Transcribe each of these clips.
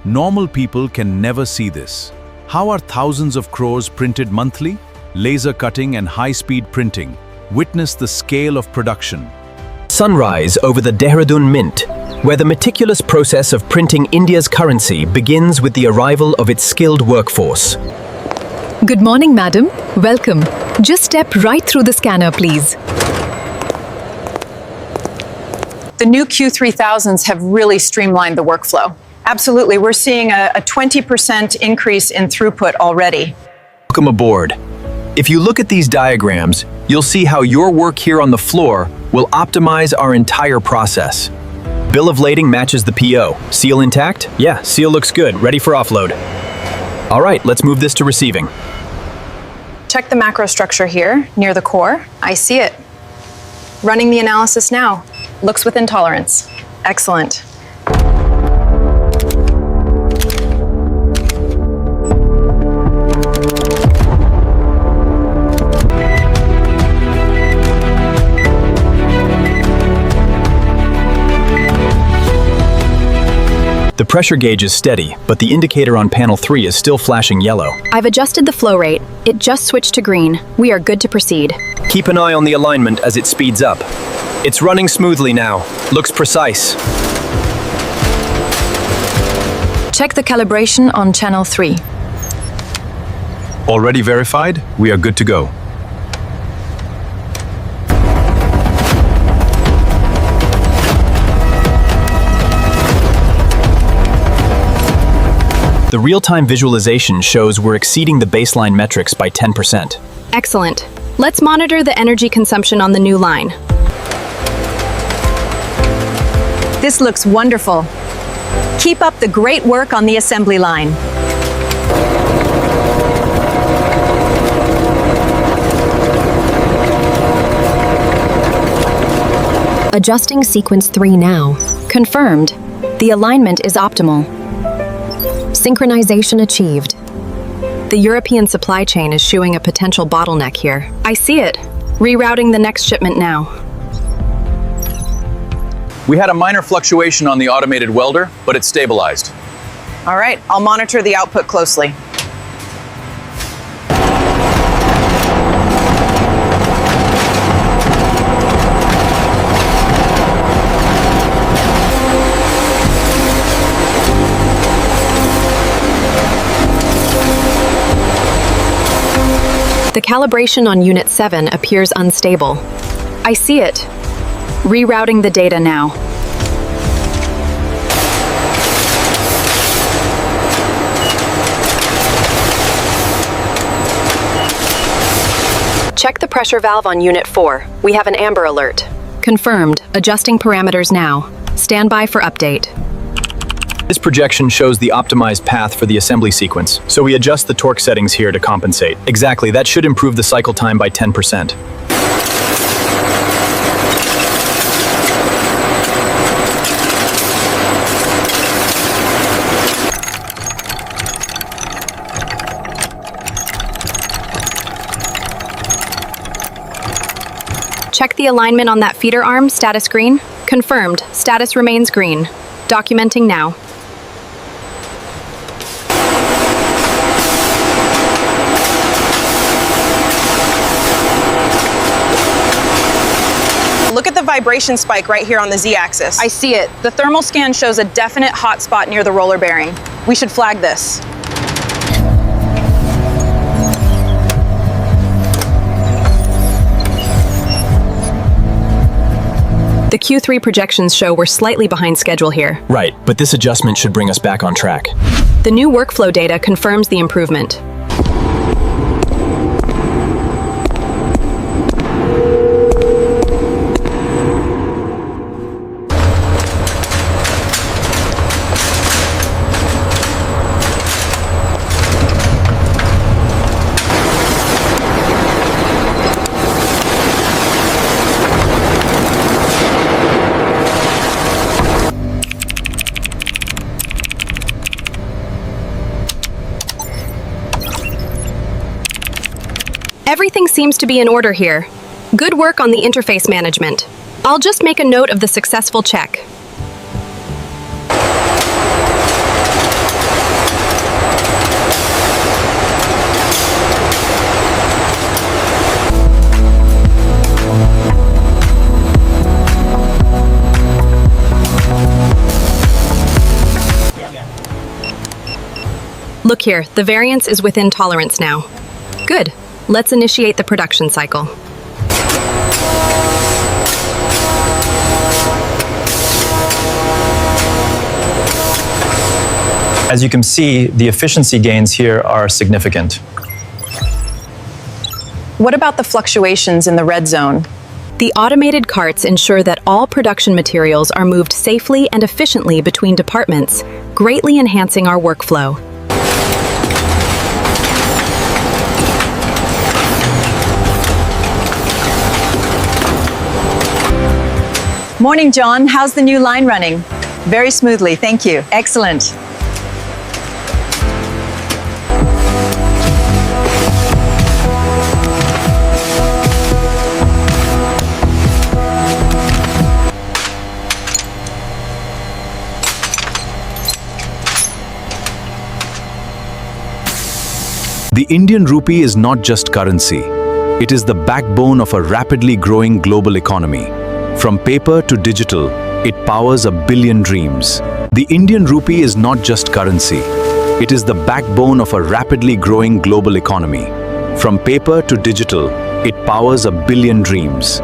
Normal people can never see this. How are thousands of crores printed monthly? Laser cutting and high-speed printing. Witness the scale of production. Sunrise over the Dehradun Mint, where the meticulous process of printing India's currency begins with the arrival of its skilled workforce. Good morning, madam. Welcome. Just step right through the scanner, please. The new Q3000s have really streamlined the workflow. Absolutely, we're seeing a 20% increase in throughput already. Welcome aboard. If you look at these diagrams, you'll see how your work here on the floor will optimize our entire process. Bill of lading matches the PO. Seal intact? Yeah, seal looks good. Ready for offload. All right, let's move this to receiving. Check the macro structure here, near the core. I see it. Running the analysis now. Looks within tolerance. Excellent. The pressure gauge is steady, but the indicator on panel 3 is still flashing yellow. I've adjusted the flow rate. It just switched to green. We are good to proceed. Keep an eye on the alignment as it speeds up. It's running smoothly now. Looks precise. Check the calibration on channel 3. Already verified? We are good to go. The real-time visualization shows we're exceeding the baseline metrics by 10%. Excellent. Let's monitor the energy consumption on the new line. This looks wonderful. Keep up the great work on the assembly line. Adjusting sequence 3 now. Confirmed. The alignment is optimal. Synchronization achieved. The European supply chain is showing a potential bottleneck here. I see it. Rerouting the next shipment now. We had a minor fluctuation on the automated welder, but it's stabilized. All right, I'll monitor the output closely. The calibration on Unit 7 appears unstable. I see it. Rerouting the data now. Check the pressure valve on Unit 4. We have an amber alert. Confirmed. Adjusting parameters now. Stand by for update. This projection shows the optimized path for the assembly sequence, so we adjust the torque settings here to compensate. Exactly, that should improve the cycle time by 10%. Check the alignment on that feeder arm, status green. Confirmed, status remains green. Documenting now. Look at the vibration spike right here on the Z-axis. I see it. The thermal scan shows a definite hot spot near the roller bearing. We should flag this. The Q3 projections show we're slightly behind schedule here. Right, but this adjustment should bring us back on track. The new workflow data confirms the improvement. Everything seems to be in order here. Good work on the interface management. I'll just make a note of the successful check. Look here, the variance is within tolerance now. Good. Let's initiate the production cycle. As you can see, the efficiency gains here are significant. What about the fluctuations in the red zone? The automated carts ensure that all production materials are moved safely and efficiently between departments, greatly enhancing our workflow. Morning, John. How's the new line running? Very smoothly, thank you. Excellent. The Indian rupee is not just currency. It is the backbone of a rapidly growing global economy. From paper to digital, it powers a billion dreams. The Indian rupee is not just currency. It is the backbone of a rapidly growing global economy. From paper to digital, it powers a billion dreams.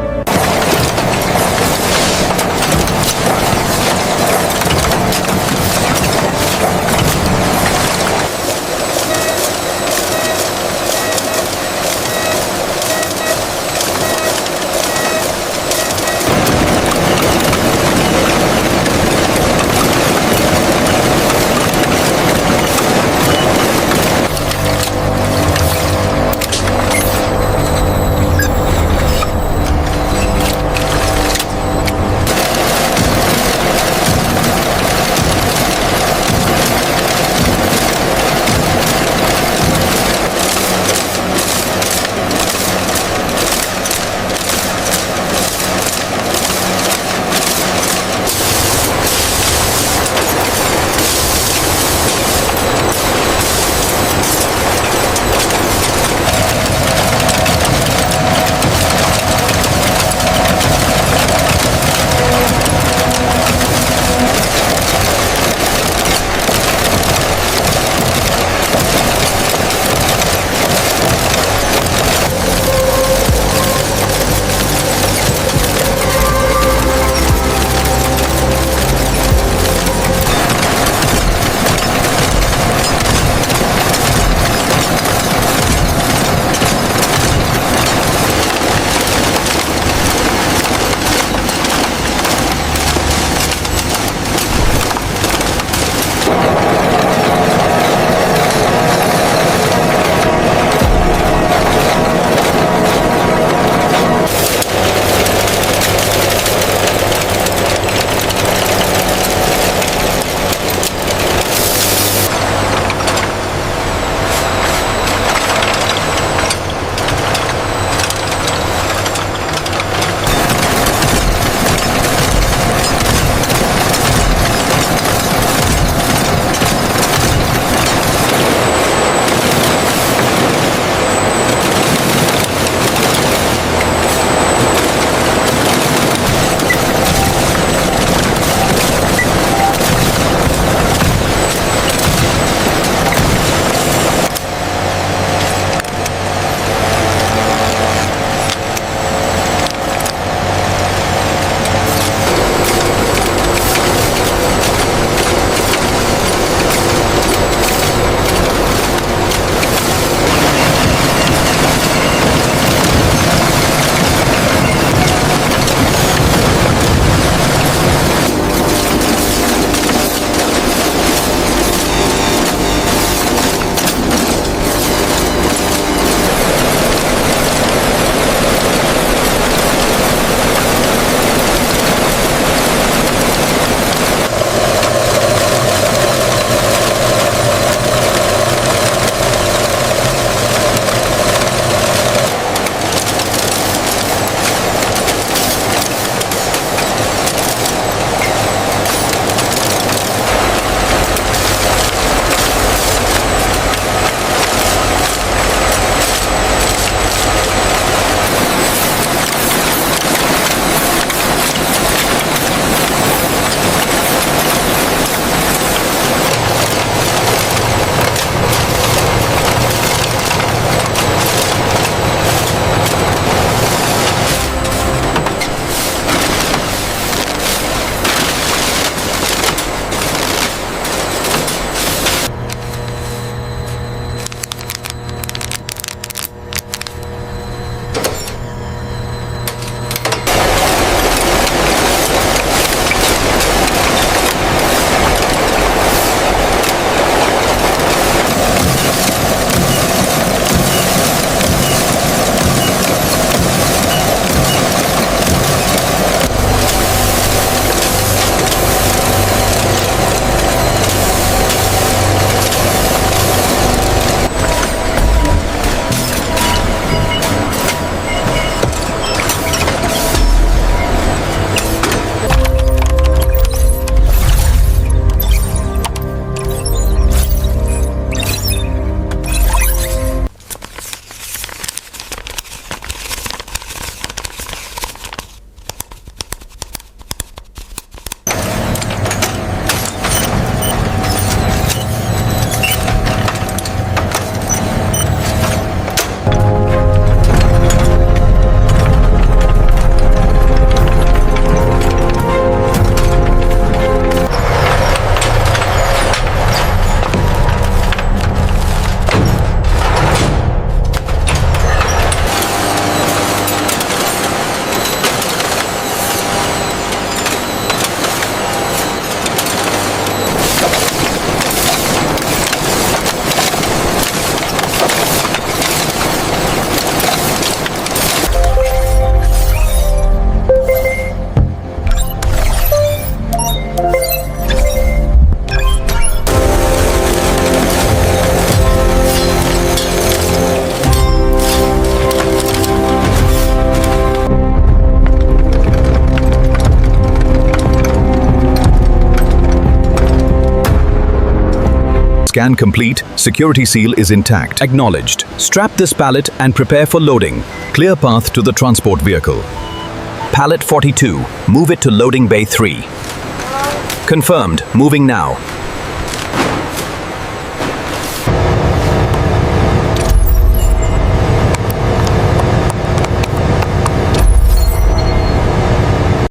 Scan complete. Security seal is intact. Acknowledged. Strap this pallet and prepare for loading. Clear path to the transport vehicle. Pallet 42. Move it to loading bay 3. Confirmed. Moving now.